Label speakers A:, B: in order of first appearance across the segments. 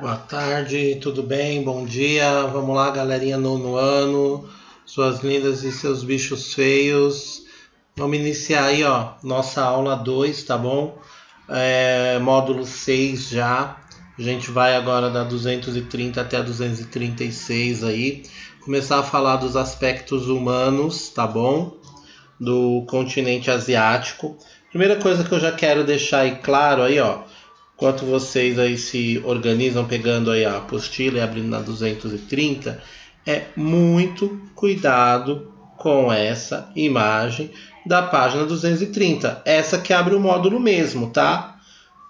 A: Boa tarde, tudo bem? Bom dia. Vamos lá, galerinha, nono ano, suas lindas e seus bichos feios. Vamos iniciar aí, ó, nossa aula 2, tá bom? Módulo 6 já. A gente vai agora da 230 até a 236 aí. Começar a falar dos aspectos humanos, tá bom? Do continente asiático. Primeira coisa que eu já quero deixar aí claro aí, ó. Enquanto vocês aí se organizam pegando aí a apostila e abrindo na 230, é muito cuidado com essa imagem da página 230. Essa que abre o módulo mesmo, tá?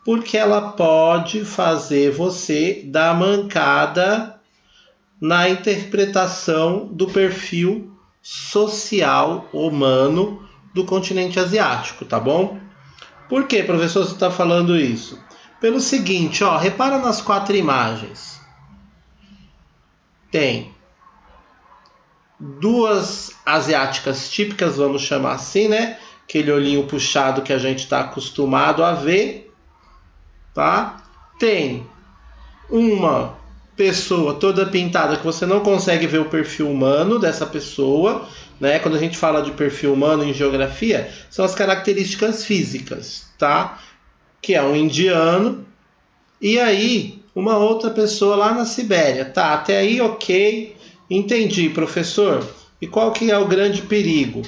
A: Porque ela pode fazer você dar mancada na interpretação do perfil social humano do continente asiático, tá bom? Por que, professor, você está falando isso? Pelo seguinte, ó, repara nas 4 imagens. Tem 2 asiáticas típicas, vamos chamar assim, né? Aquele olhinho puxado que a gente está acostumado a ver, tá? Tem uma pessoa toda pintada que você não consegue ver o perfil humano dessa pessoa, né? Quando a gente fala de perfil humano em geografia, são as características físicas, tá? Que é um indiano. E aí, uma outra pessoa lá na Sibéria. Tá, até aí ok, entendi, professor. E qual que é o grande perigo?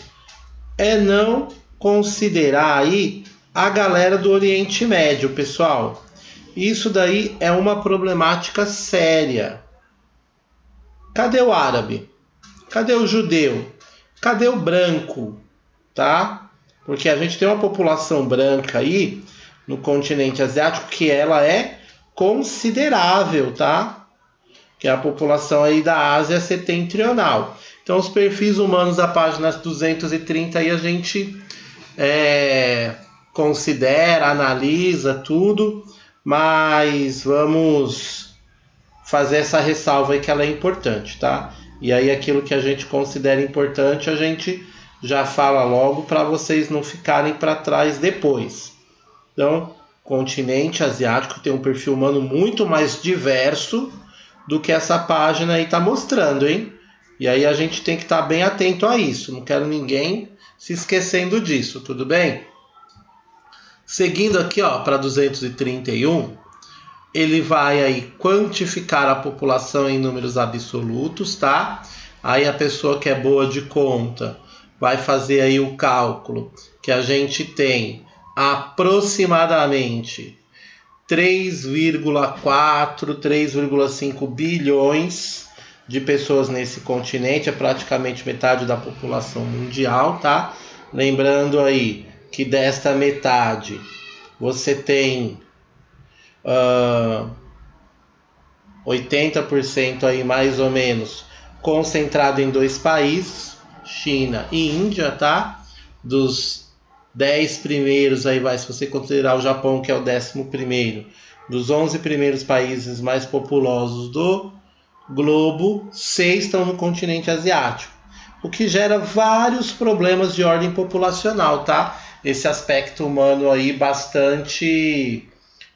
A: É não considerar aí a galera do Oriente Médio, pessoal. Isso daí é uma problemática séria. Cadê o árabe? Cadê o judeu? Cadê o branco? Tá? Porque a gente tem uma população branca aí no continente asiático que ela é considerável, tá? Que é a população aí da Ásia setentrional. Então, os perfis humanos da página 230 aí a gente considera, analisa tudo, mas vamos fazer essa ressalva aí que ela é importante, tá? E aí aquilo que a gente considera importante, a gente já fala logo para vocês não ficarem para trás depois. Então, continente asiático tem um perfil humano muito mais diverso do que essa página aí está mostrando, hein? E aí a gente tem que estar bem atento a isso. Não quero ninguém se esquecendo disso, tudo bem? Seguindo aqui, ó, para 231, ele vai aí quantificar a população em números absolutos, tá? Aí a pessoa que é boa de conta vai fazer aí o cálculo que a gente tem aproximadamente 3,4, 3,5 bilhões de pessoas nesse continente, é praticamente metade da população mundial, tá? Lembrando aí que desta metade você tem 80% aí mais ou menos concentrado em 2 países, China e Índia, tá? Dos 10 primeiros aí vai, se você considerar o Japão que é o 11º, dos 11 primeiros países mais populosos do globo, 6 estão no continente asiático, o que gera vários problemas de ordem populacional, tá? Esse aspecto humano aí bastante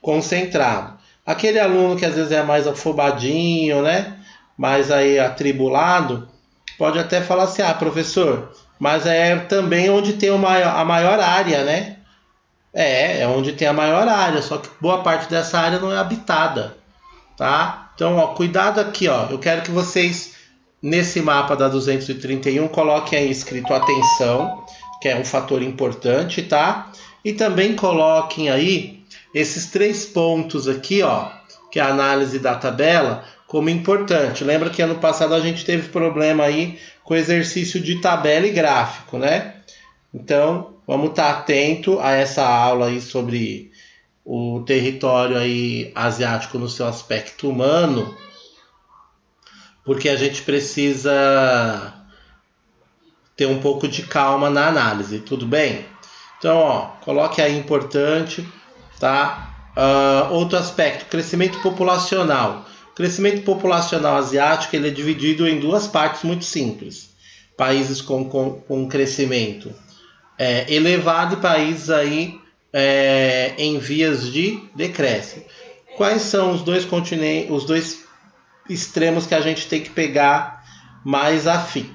A: concentrado. Aquele aluno que às vezes é mais afobadinho, né? Mais aí atribulado, pode até falar assim, professor, mas é também onde tem a maior área, né? É onde tem a maior área, só que boa parte dessa área não é habitada, tá? Então, ó, cuidado aqui, ó. Eu quero que vocês, nesse mapa da 231, coloquem aí escrito atenção, que é um fator importante, tá? E também coloquem aí esses 3 pontos aqui, ó, que é a análise da tabela, como importante. Lembra que ano passado a gente teve problema aí com exercício de tabela e gráfico, né? Então, vamos estar atento a essa aula aí sobre o território aí asiático no seu aspecto humano, porque a gente precisa ter um pouco de calma na análise, tudo bem? Então, ó, coloque aí importante, tá? Outro aspecto, crescimento populacional. O crescimento populacional asiático ele é dividido em 2 partes muito simples. Países com crescimento elevado e países aí em vias de decréscimo. quais são os dois continentes, os dois extremos que a gente tem que pegar mais afim.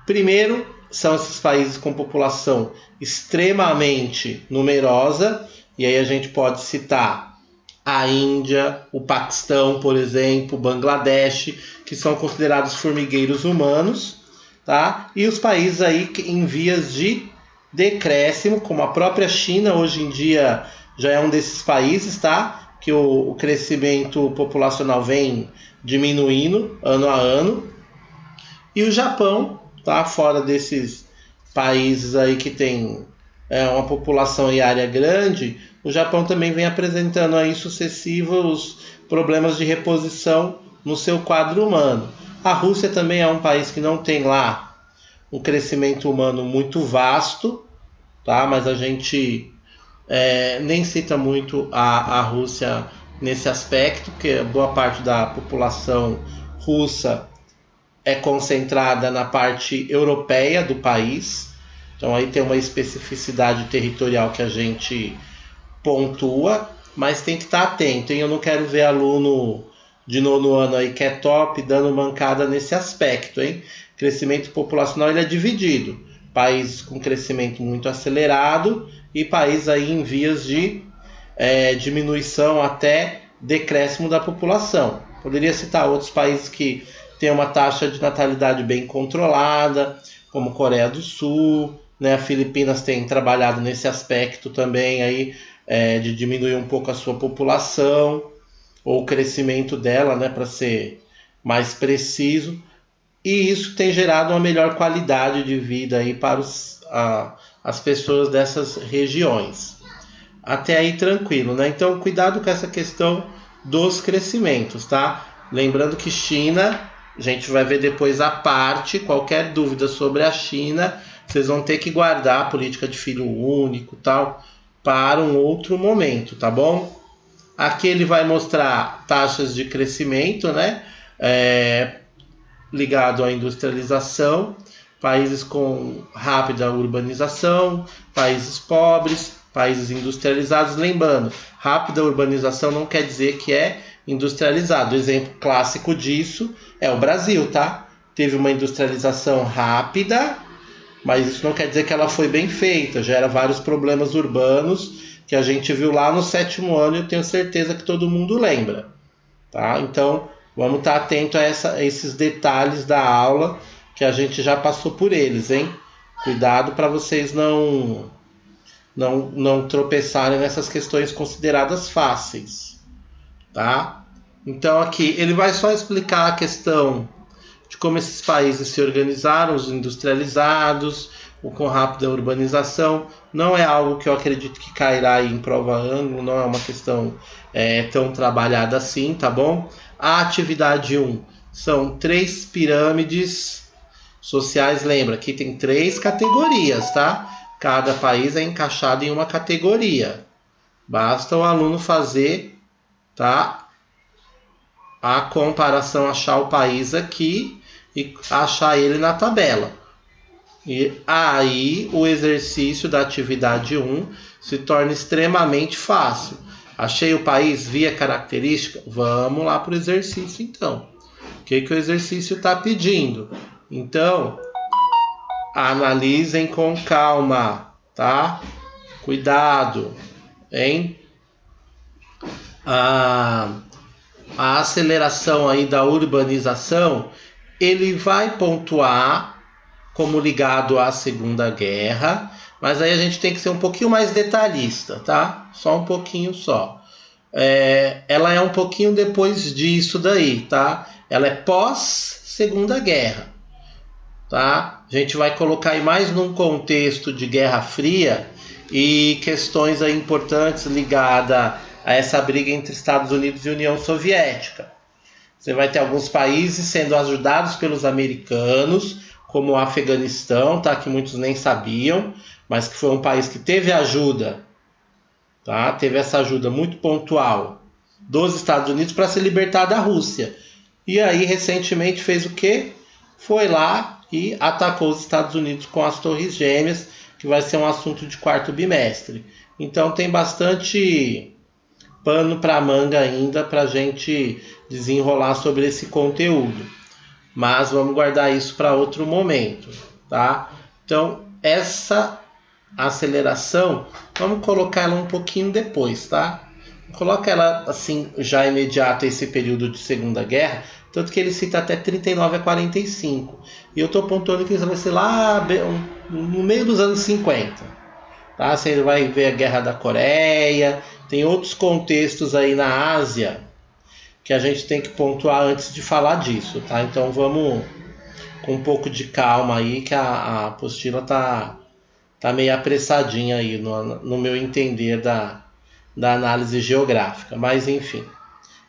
A: Primeiro, são esses países com população extremamente numerosa, e aí a gente pode citar a Índia, o Paquistão, por exemplo, Bangladesh, que são considerados formigueiros humanos, tá? E os países aí em vias de decréscimo, como a própria China, hoje em dia já é um desses países, tá? Que o crescimento populacional vem diminuindo ano a ano. E o Japão, tá? Fora desses países aí que tem uma população e área grande, o Japão também vem apresentando aí sucessivos problemas de reposição no seu quadro humano. A Rússia também é um país que não tem lá um crescimento humano muito vasto, tá? Mas a gente nem cita muito a Rússia nesse aspecto, porque boa parte da população russa é concentrada na parte europeia do país. Então aí tem uma especificidade territorial que a gente pontua, mas tem que estar atento, hein? Eu não quero ver aluno de nono ano aí que é top dando mancada nesse aspecto, hein? Crescimento populacional ele é dividido. Países com crescimento muito acelerado e países aí em vias de diminuição até decréscimo da população. Poderia citar outros países que têm uma taxa de natalidade bem controlada, como Coreia do Sul, né? A Filipinas tem trabalhado nesse aspecto também aí, de diminuir um pouco a sua população, ou o crescimento dela, né, para ser mais preciso. E isso tem gerado uma melhor qualidade de vida aí para as pessoas dessas regiões. Até aí tranquilo, né? Então cuidado com essa questão dos crescimentos, tá? Lembrando que China, a gente vai ver depois a parte, qualquer dúvida sobre a China, vocês vão ter que guardar a política de filho único e tal, para um outro momento, tá bom? Aqui ele vai mostrar taxas de crescimento, né? Ligado à industrialização, países com rápida urbanização, países pobres, países industrializados. Lembrando, rápida urbanização não quer dizer que é industrializado. O exemplo clássico disso é o Brasil, tá? Teve uma industrialização rápida, mas isso não quer dizer que ela foi bem feita. Gera vários problemas urbanos que a gente viu lá no 7º ano e eu tenho certeza que todo mundo lembra, tá? Então, vamos estar atento a esses detalhes da aula que a gente já passou por eles, hein? Cuidado para vocês não tropeçarem nessas questões consideradas fáceis, tá? Então aqui ele vai só explicar a questão de como esses países se organizaram, os industrializados, o com rápida urbanização. Não é algo que eu acredito que cairá aí em prova ângulo, não é uma questão tão trabalhada assim, tá bom? A atividade 1 são 3 pirâmides sociais. Lembra, aqui tem 3 categorias, tá? Cada país é encaixado em uma categoria. Basta o aluno fazer, tá, a comparação, achar o país aqui e achar ele na tabela. E aí o exercício da atividade 1 se torna extremamente fácil. Achei o país via característica? Vamos lá para o exercício então. O que o exercício está pedindo? Então, analisem com calma, tá? Cuidado, hein? A aceleração aí da urbanização, ele vai pontuar como ligado à Segunda Guerra, mas aí a gente tem que ser um pouquinho mais detalhista, tá? Só um pouquinho só. Ela é um pouquinho depois disso daí, tá? Ela é pós-Segunda Guerra, tá? A gente vai colocar aí mais num contexto de Guerra Fria e questões aí importantes ligadas a essa briga entre Estados Unidos e União Soviética. Você vai ter alguns países sendo ajudados pelos americanos, como o Afeganistão, tá? Que muitos nem sabiam, mas que foi um país que teve ajuda, tá? Teve essa ajuda muito pontual dos Estados Unidos para se libertar da Rússia. E aí, recentemente, fez o quê? Foi lá e atacou os Estados Unidos com as Torres Gêmeas, que vai ser um assunto de 4º bimestre. Então, tem bastante pano para manga ainda para a gente desenrolar sobre esse conteúdo. Mas vamos guardar isso para outro momento, tá? Então, essa aceleração, vamos colocar ela um pouquinho depois, tá? Coloca ela assim, já imediato a esse período de Segunda Guerra, tanto que ele cita até 39 a 45. E eu estou pontuando que isso vai ser lá no meio dos anos 50. Tá? Você vai ver a Guerra da Coreia, tem outros contextos aí na Ásia que a gente tem que pontuar antes de falar disso, tá? Então vamos com um pouco de calma aí, que a apostila tá meio apressadinha aí no meu entender da análise geográfica, mas enfim,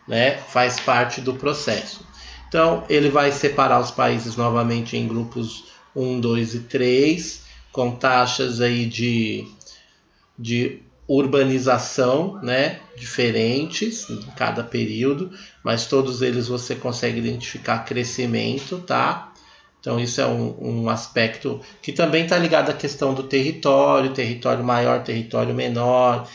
A: né? Faz parte do processo. Então ele vai separar os países novamente em grupos 1, 2 e 3, com taxas aí de urbanização, né, diferentes em cada período, mas todos eles você consegue identificar crescimento, tá? Então isso é um aspecto que também está ligado à questão do território maior, território menor,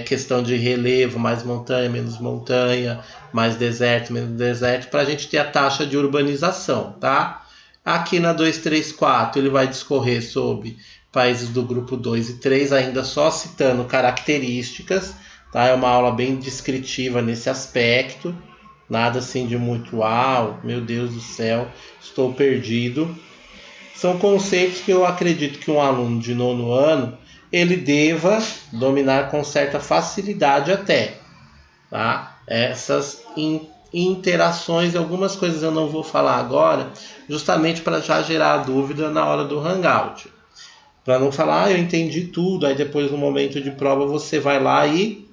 A: questão de relevo, mais montanha, menos montanha, mais deserto, menos deserto, para a gente ter a taxa de urbanização, tá? Aqui na 234 ele vai discorrer sobre países do grupo 2 e 3, ainda só citando características, tá? É uma aula bem descritiva nesse aspecto, nada assim de muito uau, meu Deus do céu, estou perdido. São conceitos que eu acredito que um aluno de 9º ano, ele deva dominar com certa facilidade até, tá? Essas interações, algumas coisas eu não vou falar agora, justamente para já gerar dúvida na hora do Hangout. Para não falar, eu entendi tudo, aí depois no momento de prova você vai lá e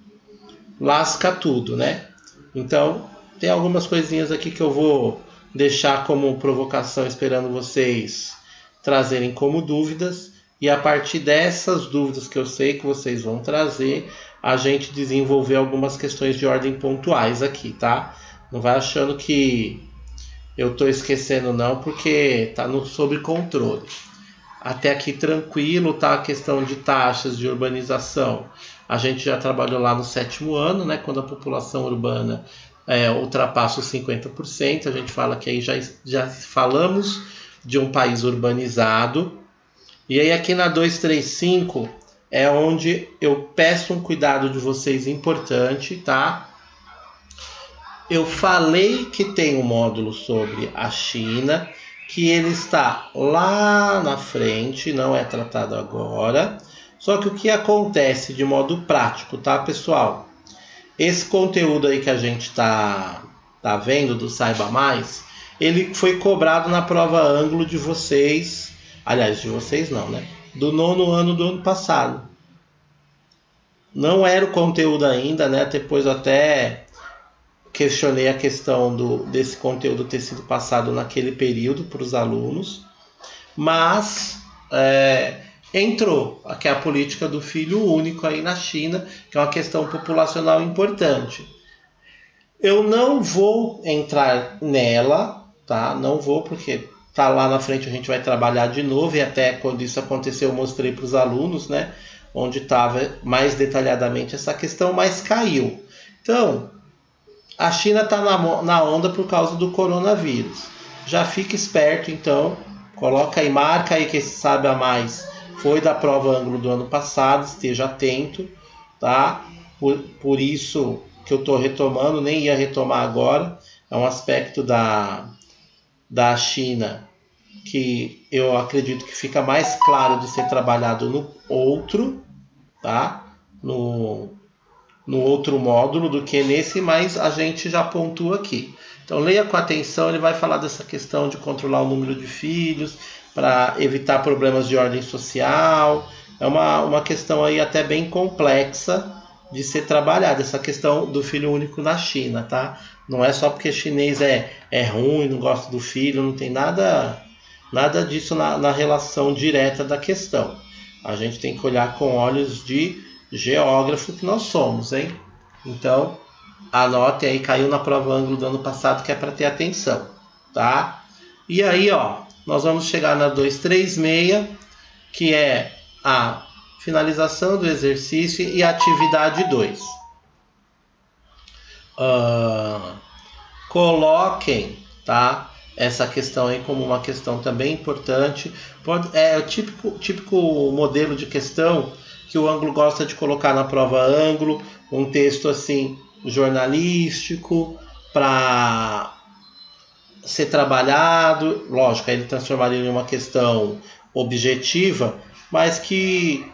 A: lasca tudo, né? Então, tem algumas coisinhas aqui que eu vou deixar como provocação, esperando vocês trazerem como dúvidas. E a partir dessas dúvidas que eu sei que vocês vão trazer, a gente desenvolver algumas questões de ordem pontuais aqui, tá? Não vai achando que eu estou esquecendo não, porque tá sob controle. Até aqui tranquilo, tá? A questão de taxas de urbanização. A gente já trabalhou lá no 7º ano, né? Quando a população urbana ultrapassa os 50%. A gente fala que aí já falamos de um país urbanizado. E aí aqui na 235 é onde eu peço um cuidado de vocês importante, tá? Eu falei que tem um módulo sobre a China, que ele está lá na frente, não é tratado agora. Só que o que acontece de modo prático, tá, pessoal? Esse conteúdo aí que a gente tá vendo do Saiba Mais, ele foi cobrado na prova ângulo de vocês, aliás, de vocês não, né? Do 9º ano do ano passado. Não era o conteúdo ainda, né? Depois até questionei a questão desse conteúdo ter sido passado naquele período para os alunos, mas entrou aqui a política do filho único aí na China, que é uma questão populacional importante. Eu não vou entrar nela, tá? Não vou, porque tá lá na frente, a gente vai trabalhar de novo, e até quando isso aconteceu eu mostrei para os alunos, né? Onde estava mais detalhadamente essa questão, mas caiu. Então, a China está na onda por causa do coronavírus. Já fica esperto, então. Coloca aí, marca aí que esse Saiba Mais foi da prova ângulo do ano passado. Esteja atento, tá? Por isso que eu estou retomando, nem ia retomar agora. É um aspecto da China que eu acredito que fica mais claro de ser trabalhado no outro, tá? No outro módulo do que nesse, mas a gente já pontua aqui. Então leia com atenção, ele vai falar dessa questão de controlar o número de filhos para evitar problemas de ordem social. É uma questão aí até bem complexa de ser trabalhada, essa questão do filho único na China, tá? Não é só porque chinês é ruim, não gosta do filho, não tem nada disso na relação direta da questão. A gente tem que olhar com olhos de geógrafo que nós somos, hein? Então, anote aí, caiu na prova ângulo do ano passado, que é para ter atenção, tá? E aí, ó, nós vamos chegar na 236, que é a finalização do exercício e a atividade 2. coloquem, tá, essa questão aí como uma questão também importante. É o típico modelo de questão que o ângulo gosta de colocar na prova ângulo, um texto assim jornalístico para ser trabalhado, lógico, aí ele transformaria em uma questão objetiva, mas que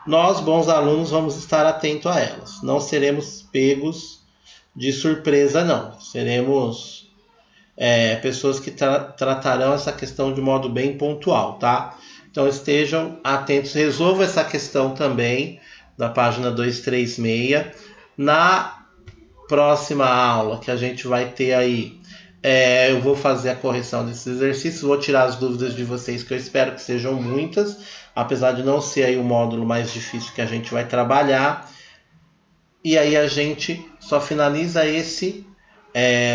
A: nós, bons alunos, vamos estar atentos a elas. Não seremos pegos de surpresa, não. Seremos pessoas que tratarão essa questão de modo bem pontual, tá? Então estejam atentos, resolvam essa questão também da página 236. Na próxima aula que a gente vai ter aí, eu vou fazer a correção desses exercícios, vou tirar as dúvidas de vocês, que eu espero que sejam muitas, apesar de não ser aí o módulo mais difícil que a gente vai trabalhar. E aí a gente só finaliza esse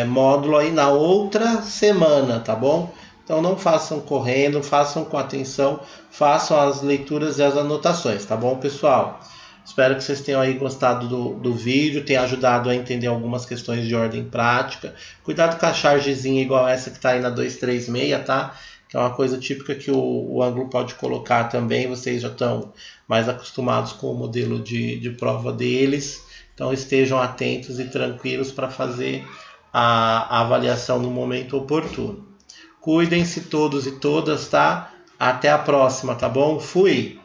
A: módulo aí na outra semana, tá bom? Então não façam correndo, façam com atenção, façam as leituras e as anotações, tá bom, pessoal? Espero que vocês tenham aí gostado do vídeo, tenha ajudado a entender algumas questões de ordem prática. Cuidado com a chargezinha igual essa que está aí na 236, tá? Que é uma coisa típica que o ângulo pode colocar também. Vocês já estão mais acostumados com o modelo de prova deles. Então estejam atentos e tranquilos para fazer a avaliação no momento oportuno. Cuidem-se todos e todas, tá? Até a próxima, tá bom? Fui!